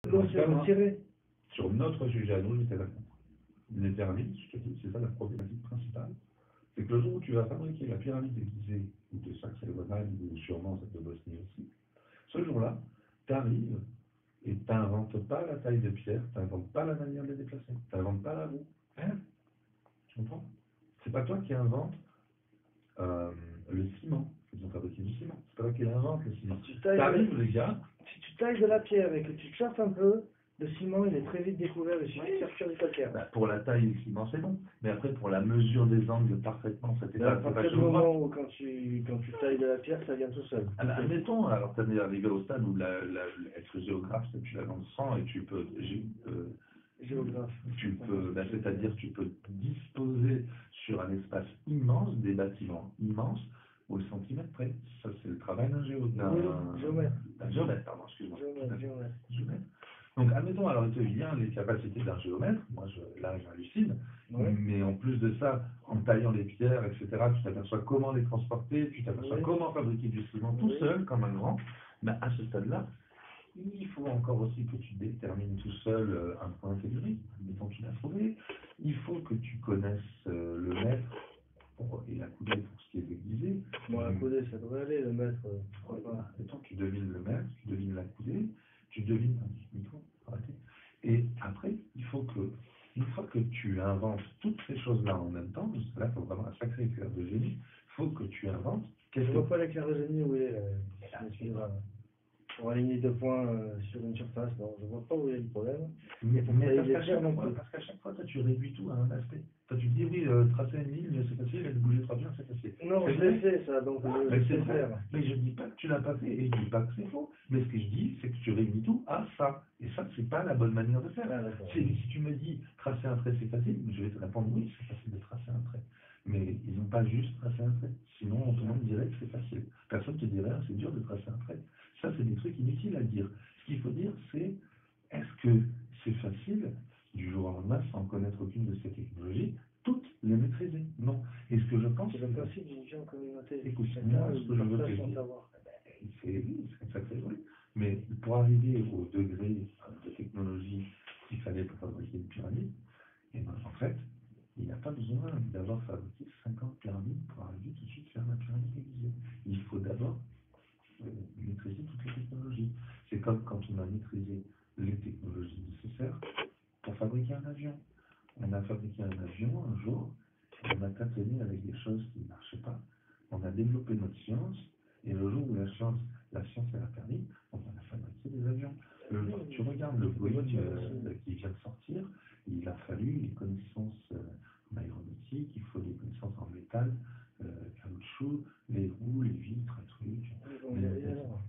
L'eau s'est retirée. Sur notre sujet à nous, j'étais d'accord. Les pyramides, je te dis, c'est ça la problématique principale. C'est que le jour où tu vas fabriquer la pyramide de Gizeh, ou de Saxe-Helgoland, ou sûrement celle de Bosnie aussi, ce jour-là, tu arrives et tu n'inventes pas la taille de pierre, tu n'inventes pas la manière de les déplacer, tu n'inventes pas la roue. Hein? Tu comprends? C'est pas toi qui invente le ciment. Ils ont fabriqué du ciment. C'est pas toi qui l'invente le ciment. T'arrives, les gars. Si tu tailles de la pierre et que tu chaffes un peu, le ciment il est très vite découvert, il suffit de faire cuire du calcaire. Bah, pour la taille du ciment, c'est bon. Mais après, pour la mesure des angles parfaitement, ça t'est À pas partir du moment où quand tu tailles de la pierre, ça vient tout seul. Ah bah, admettons, alors tu es arrivé au stade où être géographe, tu l'as dans le sang et tu peux. Géographe. Bah, c'est-à-dire tu peux disposer sur un espace immense des bâtiments immenses au centimètre près. Ça, c'est le travail d'un géomètre. D'un géomètre, pardon, excuse-moi. Géomètre. Donc, admettons, alors il te vient les capacités d'un géomètre, moi là j'hallucine, mais en plus de ça, en taillant les pierres, etc., tu t'aperçois comment les transporter, tu t'aperçois comment fabriquer du ciment tout seul, comme un grand. Mais à ce stade-là, il faut encore aussi que tu détermines tout seul un point tellurique, admettons que tu l'as trouvé. Il faut que tu connaisses le mètre et la coudée pour ce qui est déguisé. Bon, la coudée, ça devrait aller, le mètre. Admettons que tu devines le mètre, tu devines la coudée, tu devines un micro, arrêtez. Et après, il faut que, une fois que tu inventes toutes ces choses-là en même temps, parce que là, il faut vraiment un sacré éclair de génie, il faut que tu inventes. Je ne vois pas l'éclair de génie où il est, là. Pour aligner deux points sur une surface, non, je ne vois pas où il est le problème. Mais parce qu'à chaque fois, toi, tu réduis tout à un aspect. Toi, tu te dis, oui, tracer une ligne, c'est facile, elle bouger trop bien, c'est facile. Non, je l'ai fait, ça, donc je sais faire. Mais je ne dis pas que tu l'as pas fait, et je ne dis pas que c'est faux. Mais ce que je dis, c'est que tu réduis tout à ça. Et ça, c'est pas la bonne manière de faire. Si tu me dis, tracer un trait, c'est facile, je vais te répondre, oui, c'est facile de tracer un trait. Mais ils n'ont pas juste tracé un trait. Sinon, tout le monde dirait que c'est facile. Personne ne te dirait, c'est dur de tracer un trait. Ça, c'est des trucs inutiles à dire. Ce qu'il faut dire, c'est, est-ce que c'est facile, du jour au lendemain, sans connaître aucune de ces technologies, toutes les maîtriser? Non. Et ce que je pense... C'est le principe d'une vie en communauté. Écoute, moi, ce que je veux te dire, c'est comme ça que ça évolue. Mais pour arriver au degré de technologie qu'il fallait pour fabriquer une pyramide, et ben, en fait, il n'y a pas besoin d'avoir fabriqué 50 pyramides pour arriver tout de suite à faire la pyramide aiguisée. Il faut d'abord maîtriser toutes les technologies. C'est comme quand on a maîtrisé les technologies nécessaires pour fabriquer un avion. On a fabriqué un avion un jour, on a tâtonné avec des choses qui ne marchaient pas, on a développé notre science, et le jour où la science elle a permis, on a fabriqué des avions. Tu regardes le Boeing qui vient de sortir, il a fallu les connaissances en aéronautique, il faut des connaissances en métal, caoutchouc, les roues, les vitres, les trucs.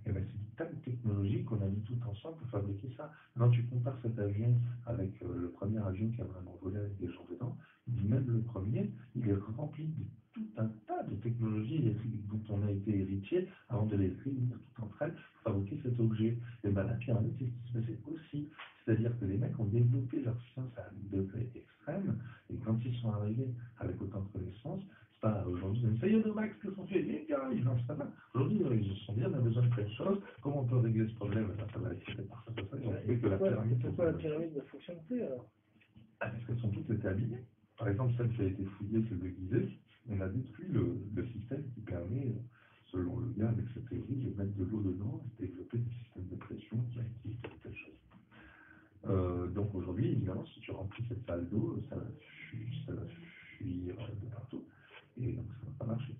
Et ben, c'est des tas de technologies qu'on a mis tout ensemble pour fabriquer ça. Quand tu compares cet avion avec le premier avion qui a vraiment volé avec des gens dedans, même le premier, il est rempli de tout un tas de technologies dont on a été héritier avant de les réunir toutes entre elles pour fabriquer cet objet. Et ben, la pyramide, c'est ce qui se passait aussi. C'est-à-dire que les mecs ont développé leur science à un degré extrême, et quand ils sont arrivés avec autant de connaissances, c'est pas aujourd'hui, ça y est, nos Max, que sont fait les pyramides, non, c'est pas ça. Aujourd'hui, ils se sont dit, on a besoin de plein de choses, comment on peut régler ce problème? Ben, ça va être fait par ça, ils ont trouvé que la pyramide. Pourquoi la pyramide ne fonctionne plus alors? Parce qu'elles sont toutes été abîmées. Par exemple, celle qui a été fouillée, celle de Gizeh, on a détruit le système qui permet, selon le gars avec cette théorie, de mettre de l'eau dedans et de développer des systèmes de pression qui activent telle chose. Donc aujourd'hui, évidemment, si tu remplis cette salle d'eau, ça va fuir de partout, et donc ça ne va pas marcher.